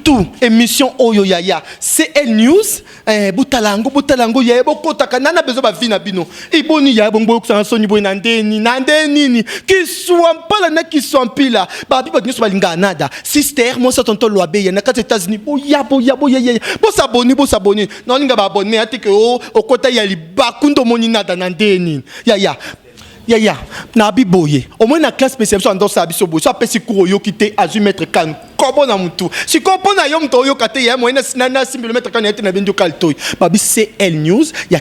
surtout émission Oyo Yaya CL News butalango ya bokota kanana bezo ba vina bino iboni ya bongo kusanga soni boy nandeni nini qui soit pas na qui sont pila ba bi ba balinga nada sister moi ça tonton loabe ya na kati États-Unis boya bo s'abonner non linga ba abonner ate que o kota ya libakundo moni nada nandeni ya na biboye au moins na classe spéciale so ando sa biso boy so apesi cours yo kité azu mettre kan kobo na mutu si kopo na yo mto yo kate ya moyena na simple kan ete na benjo kaltoy babi CL News ya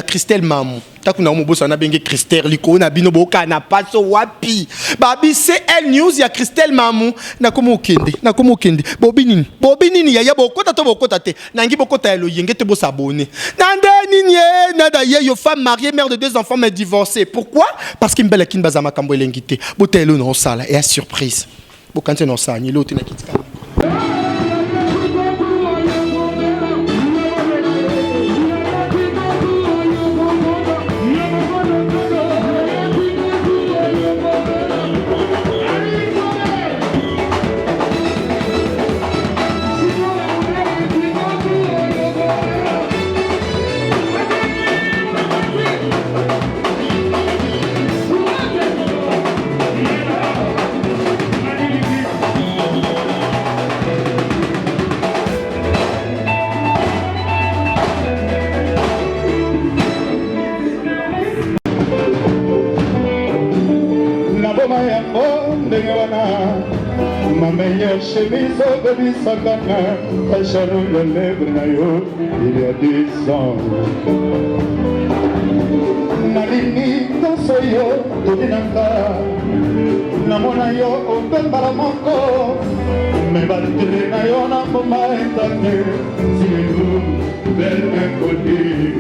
Christelle Mamou takuna mo bosa na benge Christelle liko na bino boka na paso wapi babi CL News ya Christelle Mamou na komo kende bobinini ya bokota te nangi bokota ya lo yenge te bo s'abonner nandeni nada yo femme mariée mère de 2 enfants mais divorcée pourquoi parce qu'il mbela kin bazama kambo elengite botelo no sala et à surprise bokante no sa ni lote na kitika chemise de Sakana, ta charou de lèvres nayo, il y a 10 ans. Nalini dansoyo, todinaka, namona yo opembala moko, me batire nayo na moma etake, si nous, belle inconnue.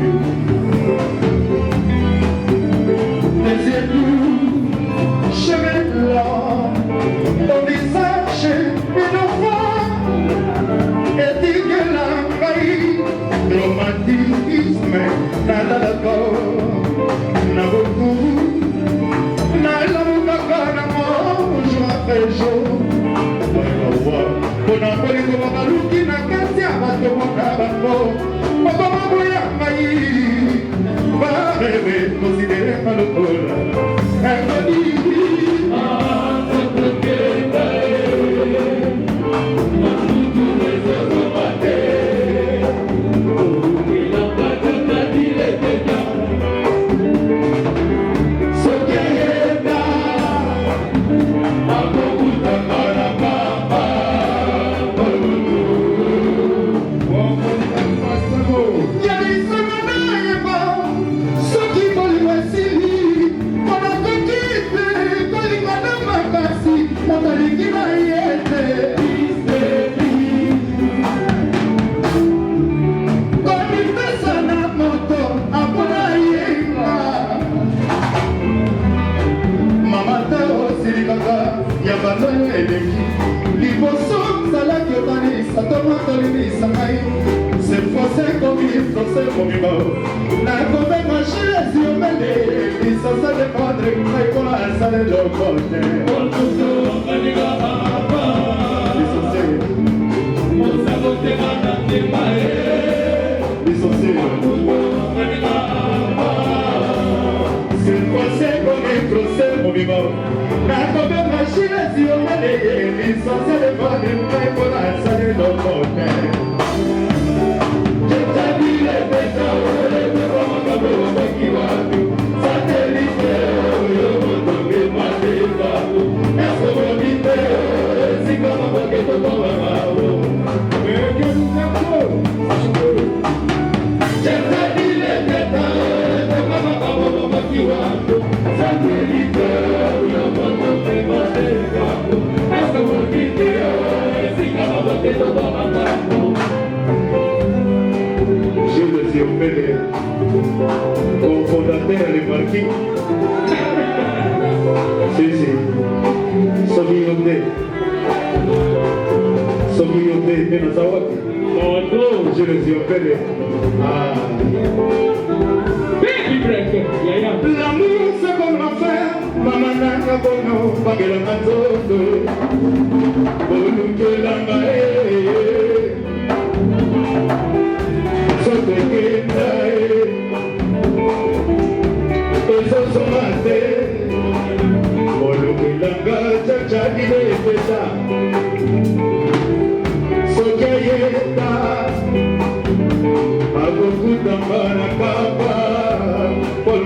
Désir-nous, chemin blanc, ton visage, une fois, et dit que l'envahit, romantisme, nada d'accord, n'a beaucoup, n'a l'amour n'a jour après jour. Pour n'appeler comme un loup qui n'a qu'à s'y abattre mon tabac, mon papa bouillant maïs, va rêver, considérer par le col, un petit. L'amour c'est comme l'enfer, maman n'a pas de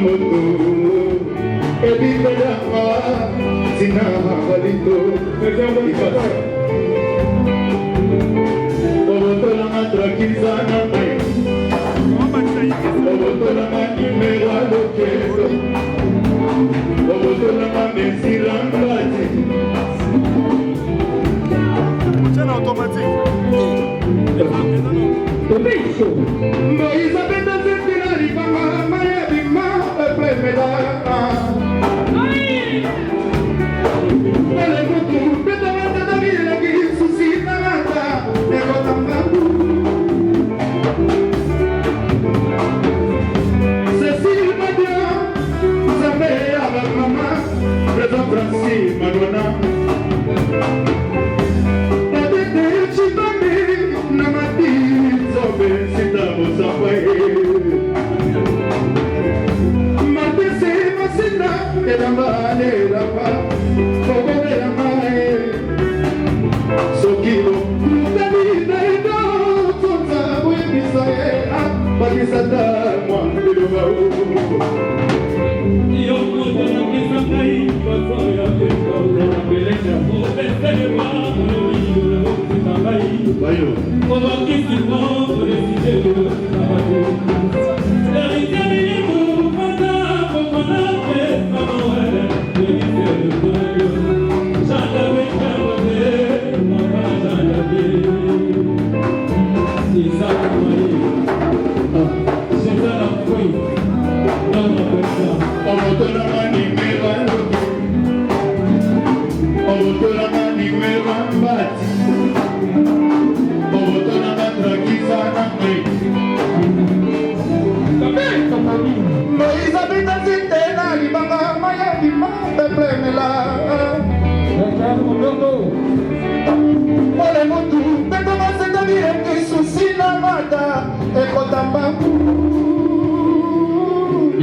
moto ebipedama zina balito obotolanga trakizana mai obotolanga nimera lokezo obotolanga mesirambati automatique. Moïse apenda zetila ribanga maya bima premeda ele mutu peta mata da vida que suscita mata nego tambaku Cecil Madia Zambe aba mama Presa Franci Madonna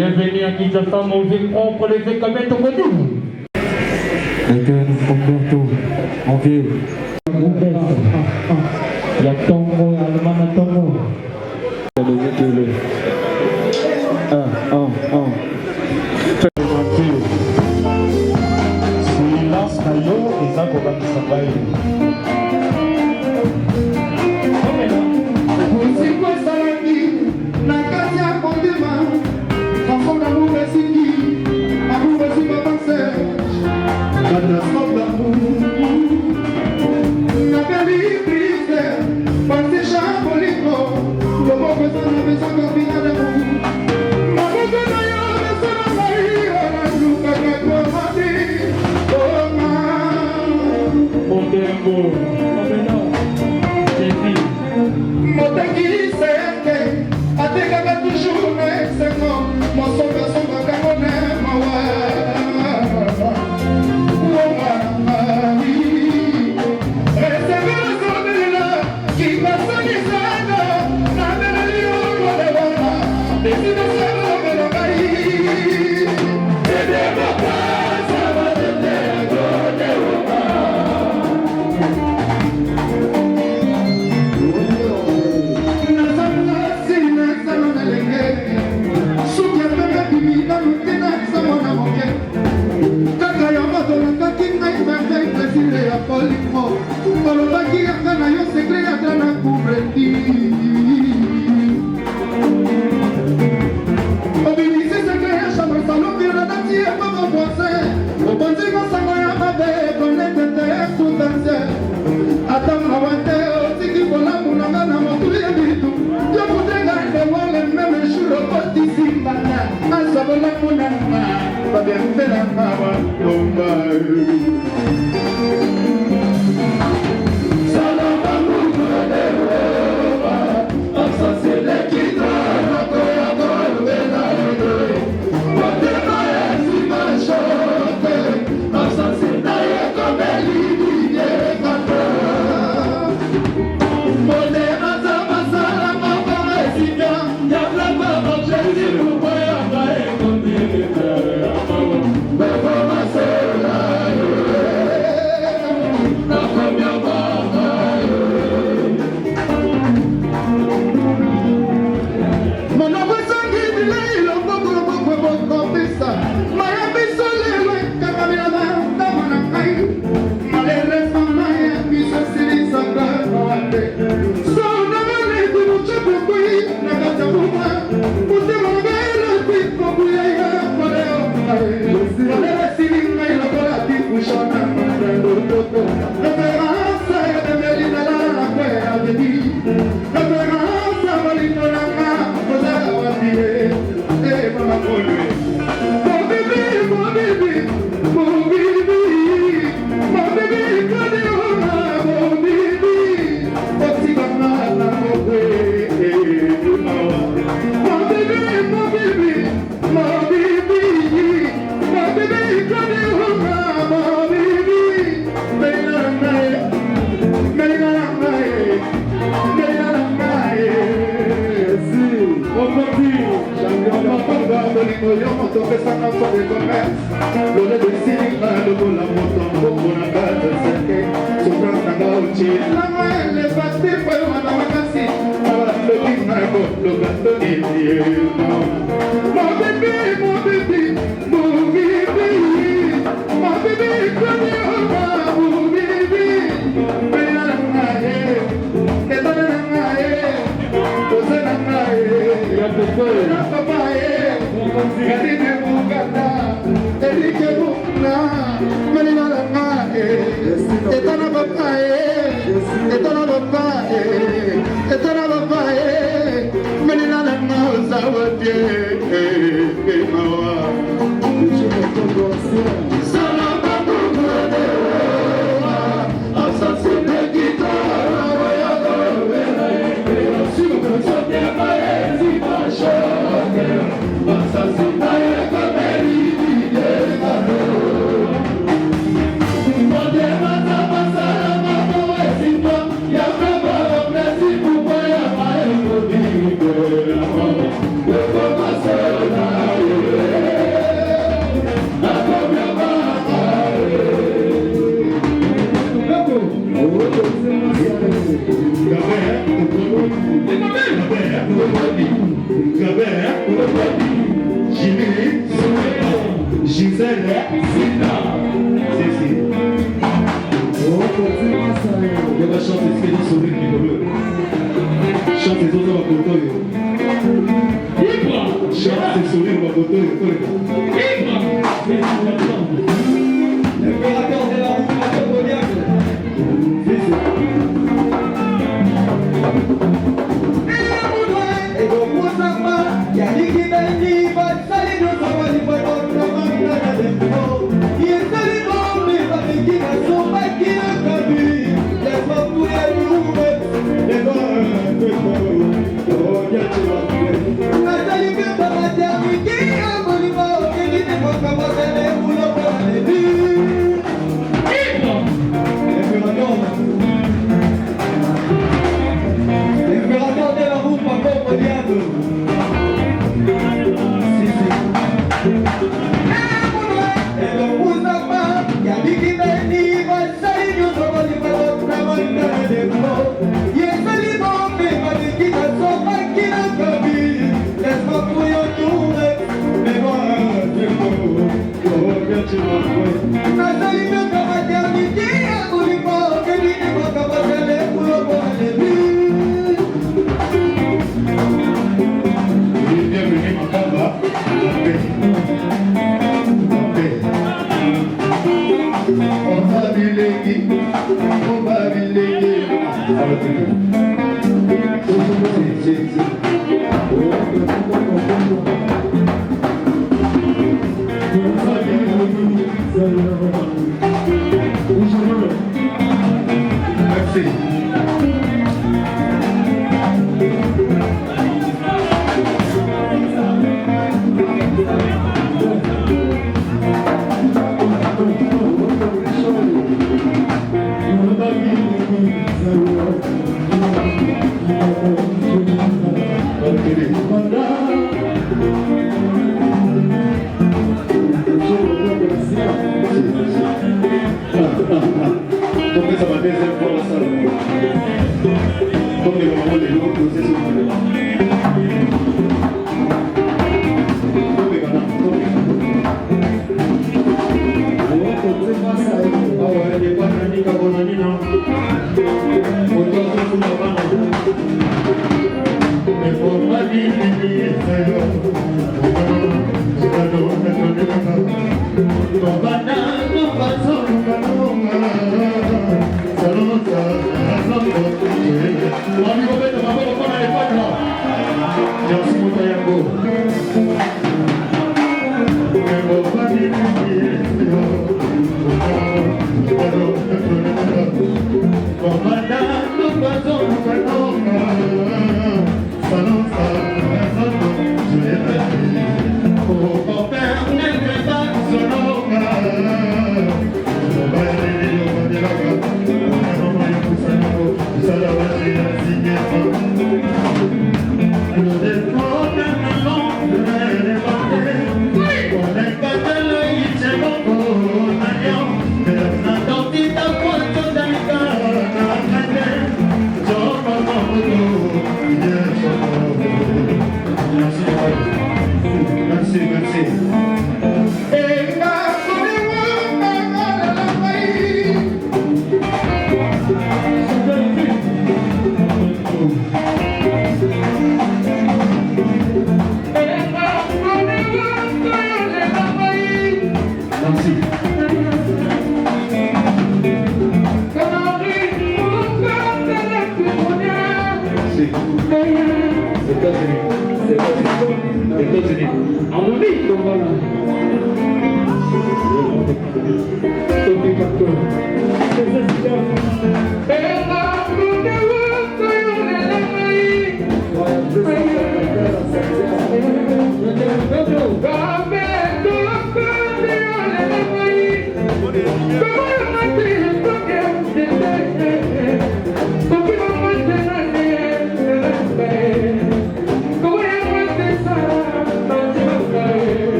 Bienvenue à Kinshasa, manger propre les écamètes au Godou. Humberto, on vient. Il y a Tongo, il y a le Mama Tongo. Silence Kayo, eza kobakisa bai. Gracias.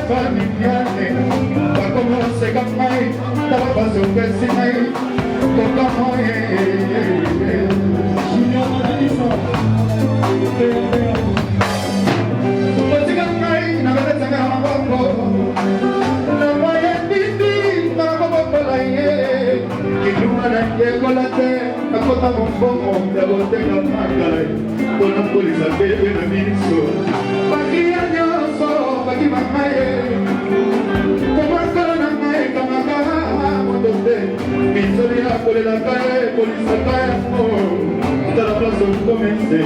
familiane bakomose kamai tala bazongesi nai tokamoye otika ngai nabeletanga na maboko na moye ndindi nakakobokola ye kilunga na yekola te nakota mombongo ya botenga makai mpona kolisa bebe na biso bakia nyonso baki mamaye komakala na ngai kamaka moto te misoli ya kolelaka ye kolisaka yango tala place okomese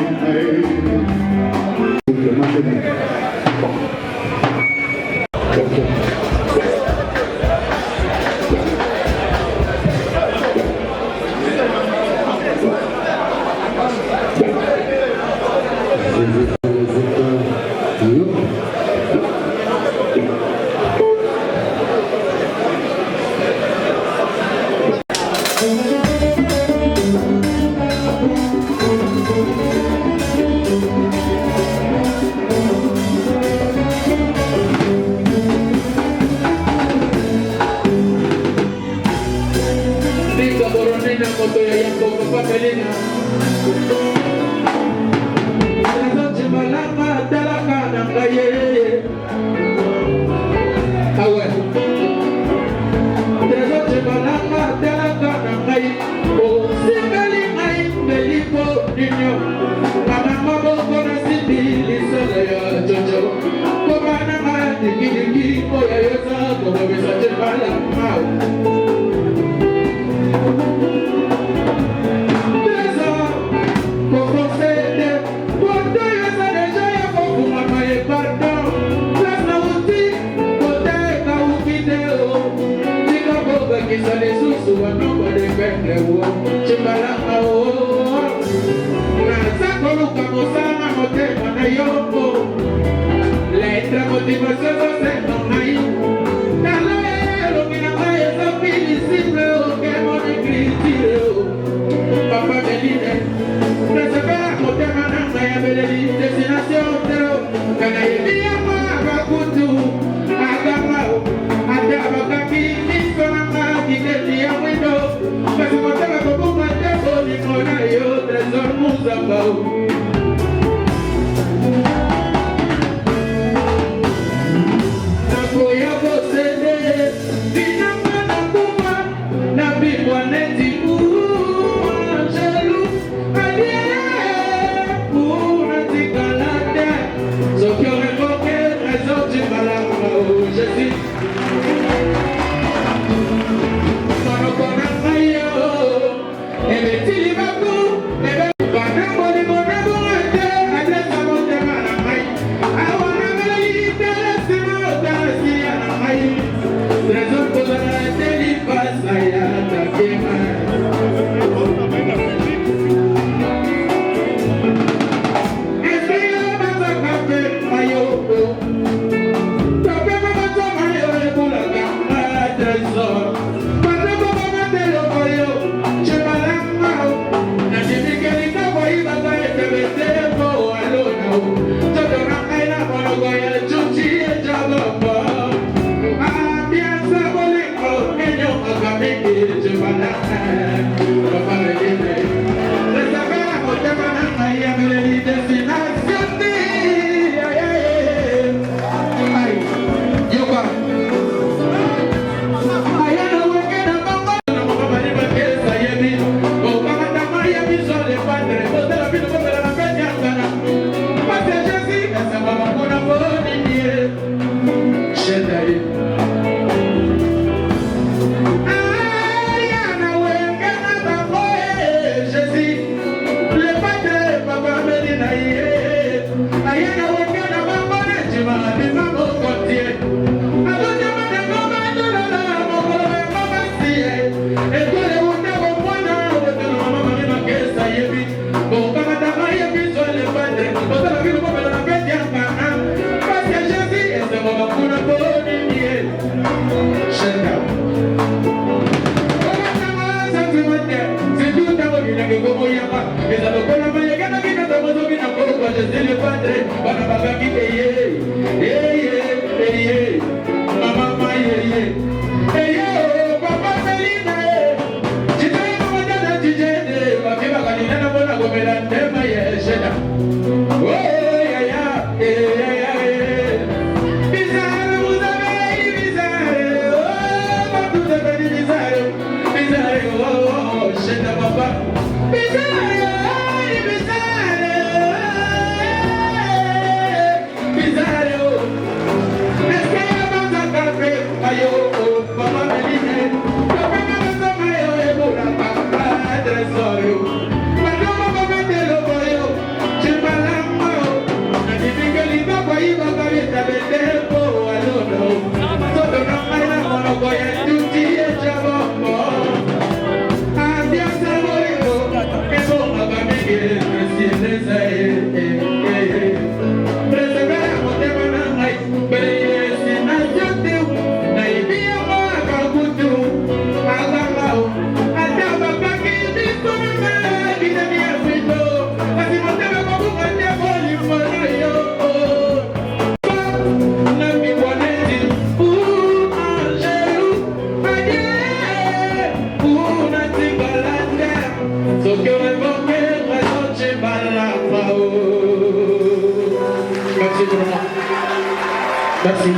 Merci.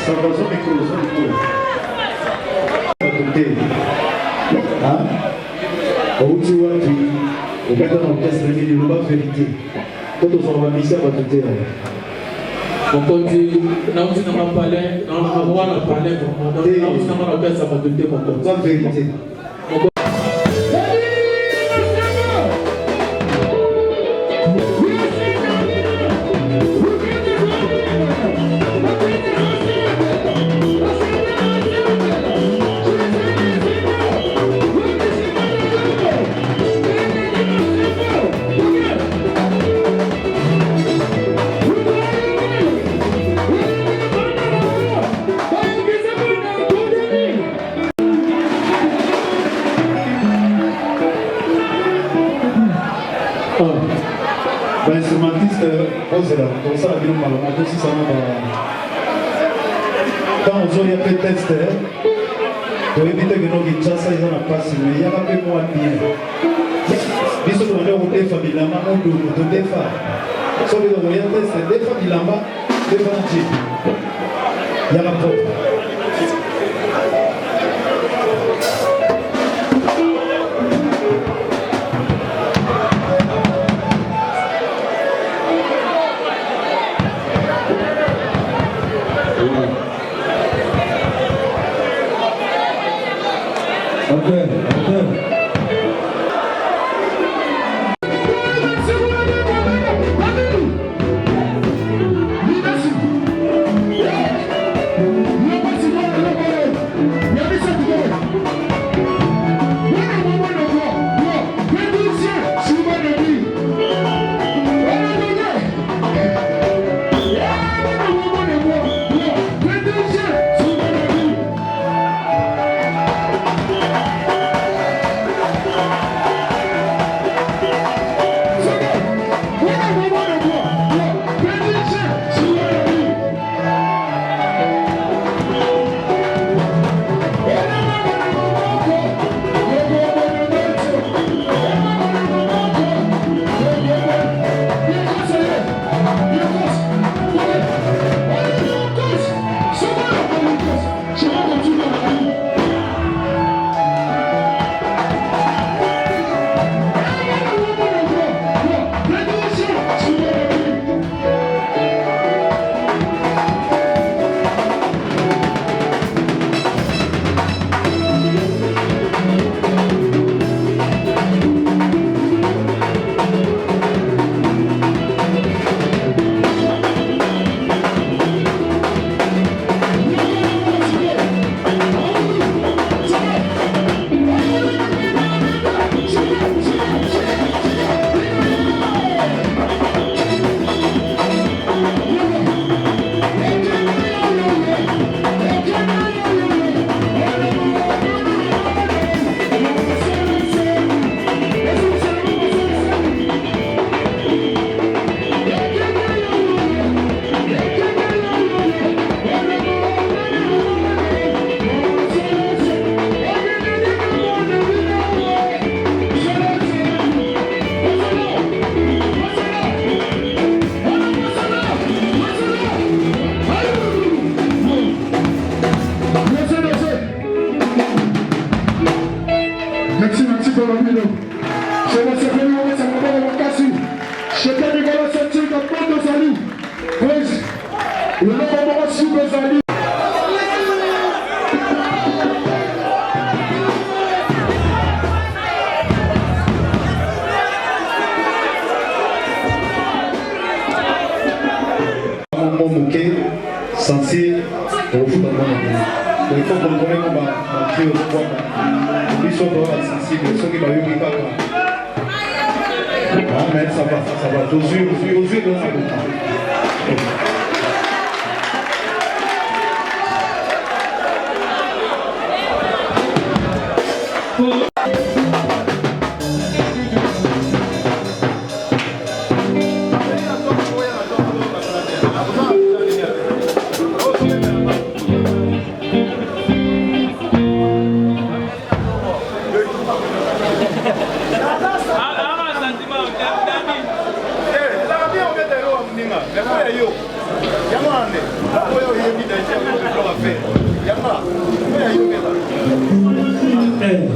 Ça va, ça micro. Auti wapi ukata na orchestre ni loba vérité. Toto son misa ba tuté. Mokonzi na uti na mapale na mwana pale kwa na uti na mwana orchestre ba tuté mokonzi. La vérité. Instrumentiste, c'est là, comme ça, la on aussi ça quand on a fait test, pour éviter que nous Kinshasa ils ont pas si mais il y a un peu moins bien. Ils sont venus au défa bilamba, on doit au défa. Sur les moyens test, défa bilamba, défa anti. Il y a un peu. Okay. Poto Zali. Le nom de Super Zali. Censé au foot dans le monde. Il faut qu'on connaisse ma clé au sport. Ils sont vraiment sensibles, ceux qui m'ont eu mais ça va. Aux yeux de ça. Hey.